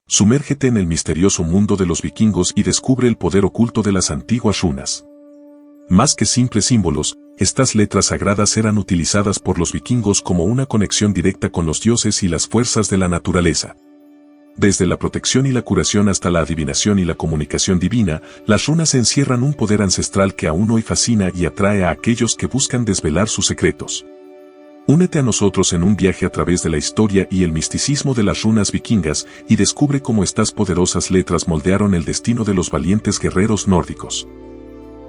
Sumérgete en el misterioso mundo de los vikingos y descubre el poder oculto de las antiguas runas. Más que simples símbolos, estas letras sagradas eran utilizadas por los vikingos como una conexión directa con los dioses y las fuerzas de la naturaleza. Desde la protección y la curación hasta la adivinación y la comunicación divina, las runas encierran un poder ancestral que aún hoy fascina y atrae a aquellos que buscan desvelar sus secretos. Únete a nosotros en un viaje a través de la historia y el misticismo de las runas vikingas y descubre cómo estas poderosas letras moldearon el destino de los valientes guerreros nórdicos.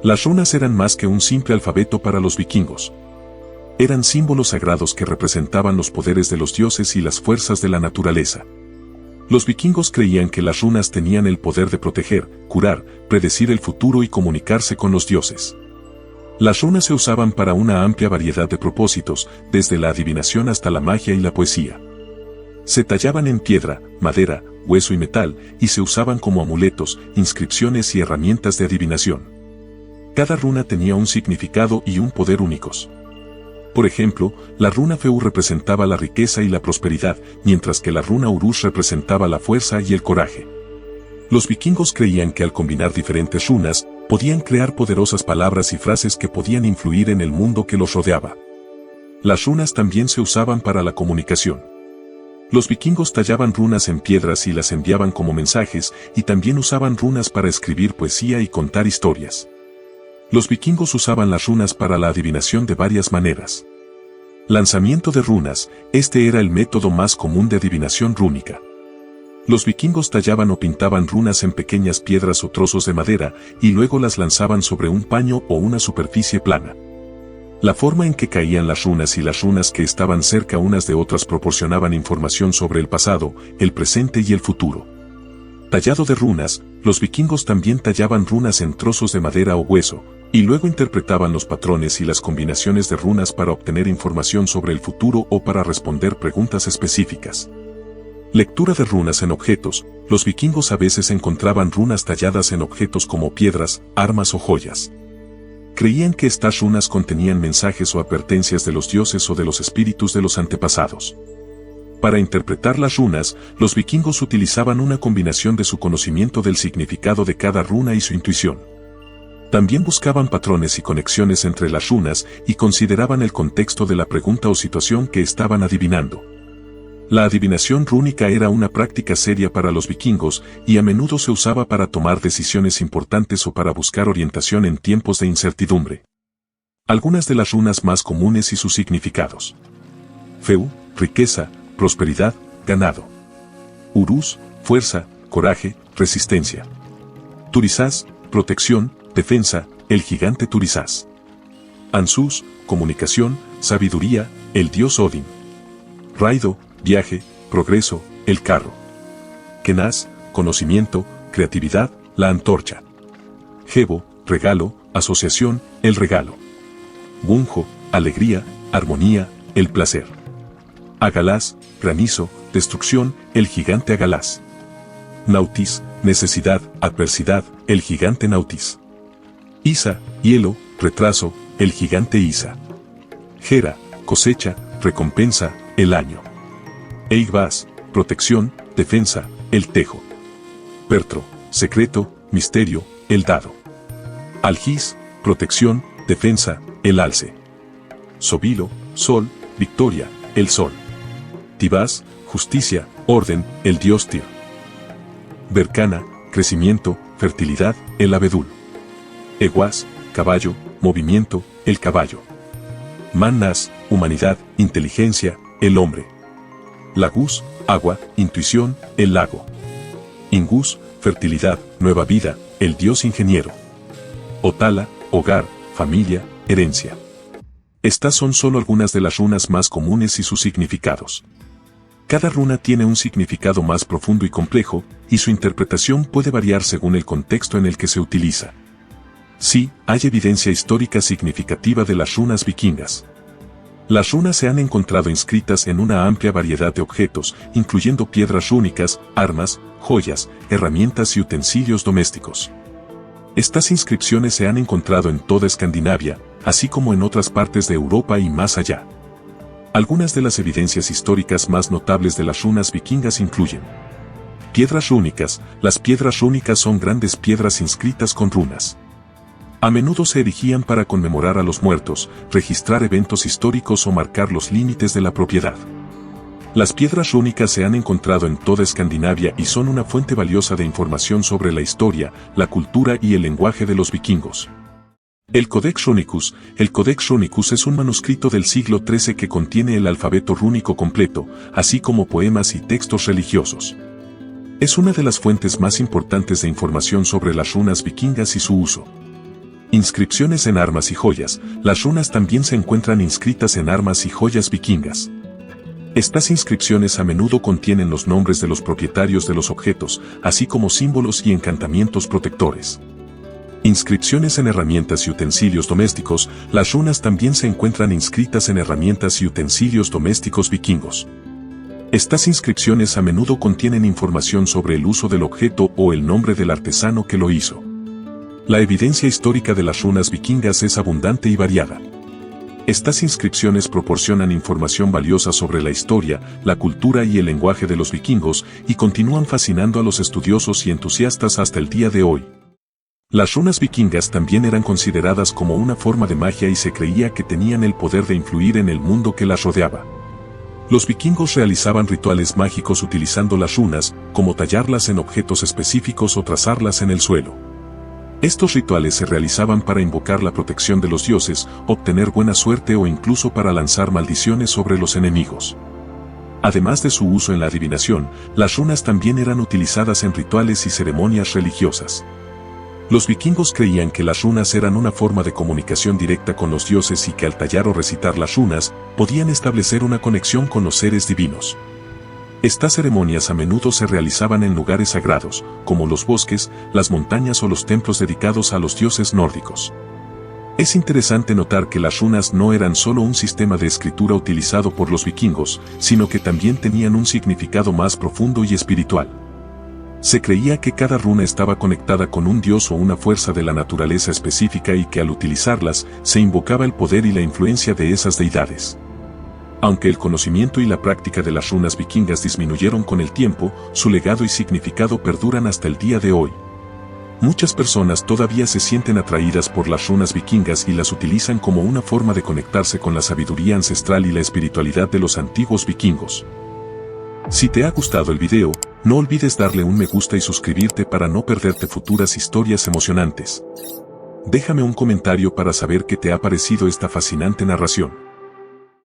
Las runas eran más que un simple alfabeto para los vikingos. Eran símbolos sagrados que representaban los poderes de los dioses y las fuerzas de la naturaleza. Los vikingos creían que las runas tenían el poder de proteger, curar, predecir el futuro y comunicarse con los dioses. Las runas se usaban para una amplia variedad de propósitos, desde la adivinación hasta la magia y la poesía. Se tallaban en piedra, madera, hueso y metal, y se usaban como amuletos, inscripciones y herramientas de adivinación. Cada runa tenía un significado y un poder únicos. Por ejemplo, la runa Feu representaba la riqueza y la prosperidad, mientras que la runa Urus representaba la fuerza y el coraje. Los vikingos creían que al combinar diferentes runas, podían crear poderosas palabras y frases que podían influir en el mundo que los rodeaba. Las runas también se usaban para la comunicación. Los vikingos tallaban runas en piedras y las enviaban como mensajes, y también usaban runas para escribir poesía y contar historias. Los vikingos usaban las runas para la adivinación de varias maneras. Lanzamiento de runas, este era el método más común de adivinación rúnica. Los vikingos tallaban o pintaban runas en pequeñas piedras o trozos de madera, y luego las lanzaban sobre un paño o una superficie plana. La forma en que caían las runas y las runas que estaban cerca unas de otras proporcionaban información sobre el pasado, el presente y el futuro. Tallado de runas, los vikingos también tallaban runas en trozos de madera o hueso, y luego interpretaban los patrones y las combinaciones de runas para obtener información sobre el futuro o para responder preguntas específicas. Lectura de runas en objetos. Los vikingos a veces encontraban runas talladas en objetos como piedras, armas o joyas. Creían que estas runas contenían mensajes o advertencias de los dioses o de los espíritus de los antepasados. Para interpretar las runas, los vikingos utilizaban una combinación de su conocimiento del significado de cada runa y su intuición. También buscaban patrones y conexiones entre las runas y consideraban el contexto de la pregunta o situación que estaban adivinando. La adivinación rúnica era una práctica seria para los vikingos y a menudo se usaba para tomar decisiones importantes o para buscar orientación en tiempos de incertidumbre. Algunas de las runas más comunes y sus significados. Feu, riqueza, prosperidad, ganado. Urus, fuerza, coraje, resistencia. Turisás, protección, defensa, el gigante Turisás. Ansus, comunicación, sabiduría, el dios Odin. Raido, viaje, progreso, el carro. Kenaz, conocimiento, creatividad, la antorcha. Gebo, regalo, asociación, el regalo. Gunjo, alegría, armonía, el placer. Agalás, granizo, destrucción, el gigante Agalás. Nautis, necesidad, adversidad, el gigante Nautis. Isa, hielo, retraso, el gigante Isa. Gera, cosecha, recompensa, el año. Eigbas, protección, defensa, el tejo. Pertro, secreto, misterio, el dado. Algis, protección, defensa, el alce. Sobilo, sol, victoria, el sol. Tibás, justicia, orden, el dios Tyr. Berkana, crecimiento, fertilidad, el abedul. Eguas, caballo, movimiento, el caballo. Mannas, humanidad, inteligencia, el hombre. Lagus, agua, intuición, el lago. Ingus, fertilidad, nueva vida, el dios ingeniero. Otala, hogar, familia, herencia. Estas son solo algunas de las runas más comunes y sus significados. Cada runa tiene un significado más profundo y complejo, y su interpretación puede variar según el contexto en el que se utiliza. Sí, hay evidencia histórica significativa de las runas vikingas. Las runas se han encontrado inscritas en una amplia variedad de objetos, incluyendo piedras rúnicas, armas, joyas, herramientas y utensilios domésticos. Estas inscripciones se han encontrado en toda Escandinavia, así como en otras partes de Europa y más allá. Algunas de las evidencias históricas más notables de las runas vikingas incluyen Piedras rúnicas. Las piedras rúnicas son grandes piedras inscritas con runas. A menudo se erigían para conmemorar a los muertos, registrar eventos históricos o marcar los límites de la propiedad. Las piedras rúnicas se han encontrado en toda Escandinavia y son una fuente valiosa de información sobre la historia, la cultura y el lenguaje de los vikingos. El Codex Runicus. El Codex Runicus es un manuscrito del siglo XIII que contiene el alfabeto rúnico completo, así como poemas y textos religiosos. Es una de las fuentes más importantes de información sobre las runas vikingas y su uso. Inscripciones en armas y joyas. Las runas también se encuentran inscritas en armas y joyas vikingas. Estas inscripciones a menudo contienen los nombres de los propietarios de los objetos, así como símbolos y encantamientos protectores. Inscripciones en herramientas y utensilios domésticos. Las runas también se encuentran inscritas en herramientas y utensilios domésticos vikingos. Estas inscripciones a menudo contienen información sobre el uso del objeto o el nombre del artesano que lo hizo. La evidencia histórica de las runas vikingas es abundante y variada. Estas inscripciones proporcionan información valiosa sobre la historia, la cultura y el lenguaje de los vikingos y continúan fascinando a los estudiosos y entusiastas hasta el día de hoy. Las runas vikingas también eran consideradas como una forma de magia y se creía que tenían el poder de influir en el mundo que las rodeaba. Los vikingos realizaban rituales mágicos utilizando las runas, como tallarlas en objetos específicos o trazarlas en el suelo. Estos rituales se realizaban para invocar la protección de los dioses, obtener buena suerte o incluso para lanzar maldiciones sobre los enemigos. Además de su uso en la adivinación, las runas también eran utilizadas en rituales y ceremonias religiosas. Los vikingos creían que las runas eran una forma de comunicación directa con los dioses y que al tallar o recitar las runas, podían establecer una conexión con los seres divinos. Estas ceremonias a menudo se realizaban en lugares sagrados, como los bosques, las montañas o los templos dedicados a los dioses nórdicos. Es interesante notar que las runas no eran solo un sistema de escritura utilizado por los vikingos, sino que también tenían un significado más profundo y espiritual. Se creía que cada runa estaba conectada con un dios o una fuerza de la naturaleza específica y que al utilizarlas, se invocaba el poder y la influencia de esas deidades. Aunque el conocimiento y la práctica de las runas vikingas disminuyeron con el tiempo, su legado y significado perduran hasta el día de hoy. Muchas personas todavía se sienten atraídas por las runas vikingas y las utilizan como una forma de conectarse con la sabiduría ancestral y la espiritualidad de los antiguos vikingos. Si te ha gustado el video, no olvides darle un me gusta y suscribirte para no perderte futuras historias emocionantes. Déjame un comentario para saber qué te ha parecido esta fascinante narración.